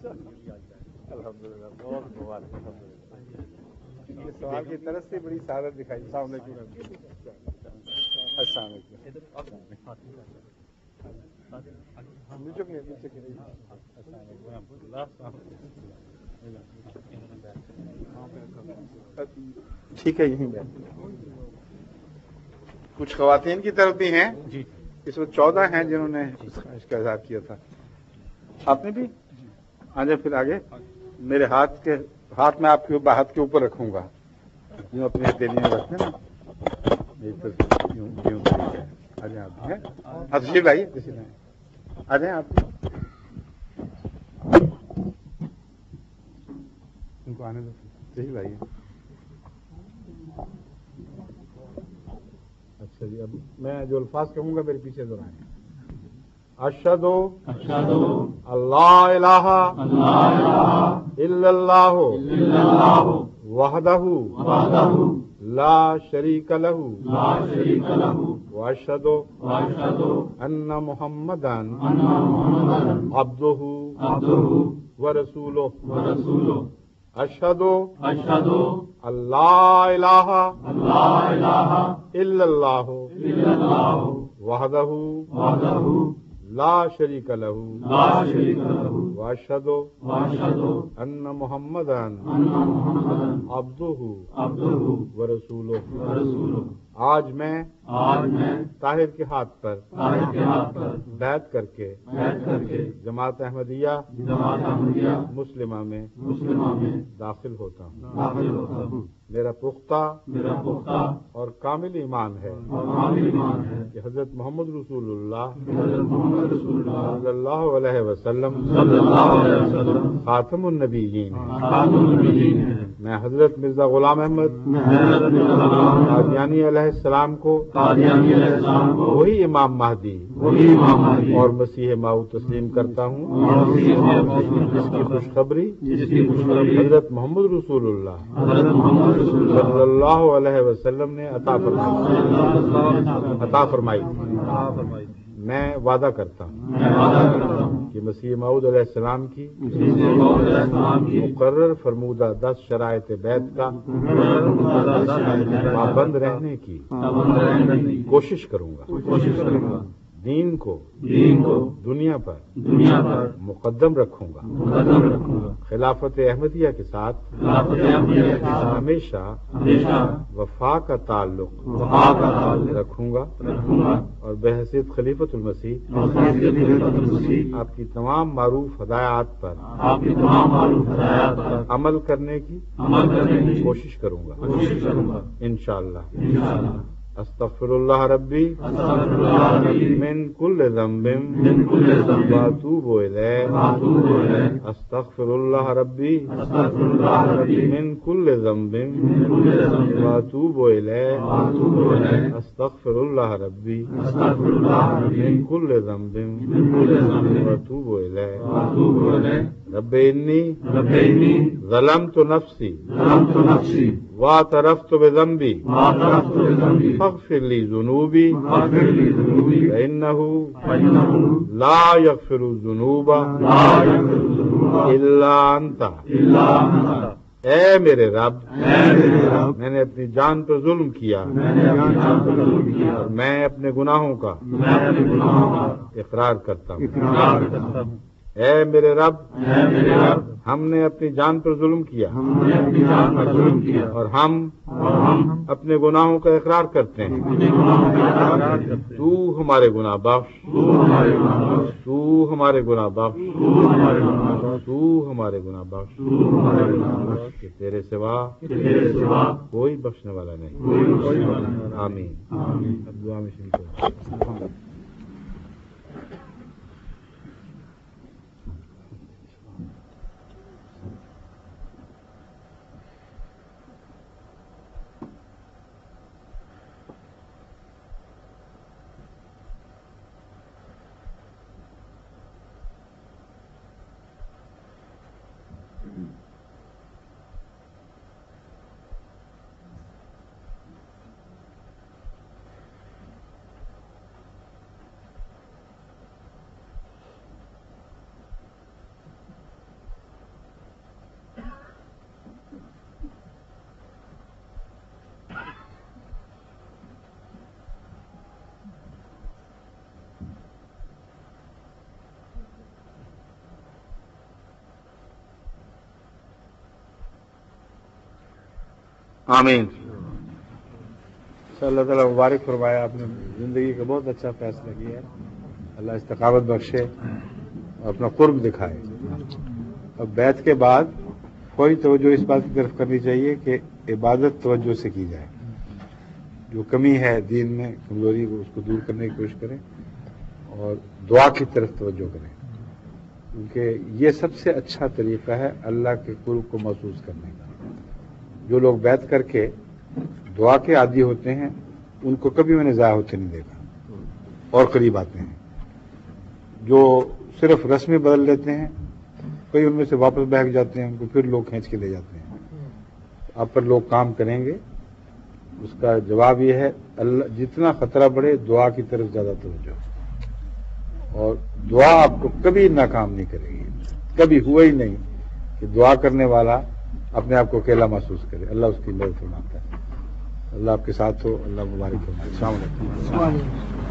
الحمدللہ بہت مبارک الحمدللہ. یہ سوال کی طرف سے بڑی سعادت دکھائی. السلام علیکم. السلام علیکم. ٹھیک ہے یہیں بیٹھ. کچھ خواتین کی طرف بھی ہیں. اس وقت 14 ہیں جنہوں نے اس کا اظہار کیا تھا. آپ نے بھی آ جائے پھر آگے. میرے ہاتھ میں آپ کے ہاتھ کے اوپر رکھوں گا. یوں اپنے ہتھیلیاں رکھتے نا. آ جائیں آپ. تشریف لائیے. آ جائیں آپ. ان کو آنے دو. تشریف لائیے. اچھا جی. اب میں جو الفاظ کہوں گا میرے پیچھے دہرائیں. اشہد اللہ الہ الا اللہ وحدہ لا شریک لہ واشہد ان محمدا عبدہ ورسولہ. اشہد اللہ الہ الا اللہ وحدہ لا شریک لہ واشہد ان محمدا عبدہ ورسولہ. آج میں طاہر کے ہاتھ پر بیعت کر کے جماعت احمدیہ مسلمہ میں داخل ہوتا ہوں. میرا پختہ اور کامل ایمان ہے کہ حضرت محمد رسول اللہ صلی اللہ علیہ وسلم خاتم النبیین ہیں. میں حضرت مرزا غلام احمد قادیانی علیہ السلام کو وہی امام مہدی اور مسیح ماؤد تسلیم کرتا ہوں جس کی خوشخبری حضرت محمد رسول اللہ صلی اللہ علیہ وسلم نے عطا فرمائی. میں وعدہ کرتا ہوں کہ مسیح موعود علیہ السلام کی مقرر فرمودہ 10 شرائط بیعت کا پابند رہنے کی کوشش کروں گا. دین کو دنیا پر مقدم رکھوں گا. خلافت احمدیہ کے ساتھ ہمیشہ وفا کا تعلق رکھوں گا اور بحیثیت خلیفۃ المسیح آپ کی تمام معروف ہدایات پر عمل کرنے کی کوشش کروں گا انشاءاللہ. استغفر اللہ ربی من کل ذنب واتوب الیہ. استغفر اللہ ربی من کل ذنب واتوب الیہ. استغفر اللہ ربی من کل ذنب واتوب الیہ. رب انی ظلمت نفسی واعترفت بذنبی فاغفر لی ذنوبی فإنہ لا یغفر الذنوب الا انت. اے میرے رب میں نے اپنی جان پر ظلم کیا اور میں اپنے گناہوں کا اقرار کرتا ہوں. اے میرے رب ہم نے اپنی جان پر ظلم کیا اور ہم اپنے گناہوں کا اقرار کرتے ہیں. تو ہمارے گناہ بخش تو ہمارے گناہ بخش تو ہمارے گناہ بخش کہ تیرے سوا کوئی بخشنے والا نہیں. آمین. اب دعا میں شریک ہو. آمین. اللہ تعالیٰ مبارک فرمایا. آپ نے زندگی کا بہت اچھا فیصلہ کیا ہے. اللہ استقامت بخشے اور اپنا قرب دکھائے. اب بیعت کے بعد کوئی توجہ اس بات کی طرف کرنی چاہیے کہ عبادت توجہ سے کی جائے. جو کمی ہے دین میں، کمزوری کو، اس کو دور کرنے کی کوشش کریں اور دعا کی طرف توجہ کریں، کیونکہ یہ سب سے اچھا طریقہ ہے اللہ کے قرب کو محسوس کرنے کا. جو لوگ بیعت کر کے دعا کے عادی ہوتے ہیں ان کو کبھی میں نے ضائع ہوتے نہیں دیکھا اور قریب آتے ہیں. جو صرف رسمیں بدل لیتے ہیں، کئی ان میں سے واپس بہک جاتے ہیں، ان کو پھر لوگ کھینچ کے لے جاتے ہیں. آپ پر لوگ کام کریں گے، اس کا جواب یہ ہے اللہ جتنا خطرہ بڑھے دعا کی طرف زیادہ توجہ، اور دعا آپ کو کبھی ناکام نہیں کرے گی. کبھی ہوا ہی نہیں کہ دعا کرنے والا اپنے آپ کو اکیلا محسوس کرے. اللہ اس کی مدد فرماتا ہے. اللہ آپ کے ساتھ ہو. اللہ مبارک ہو. السلام علیکم.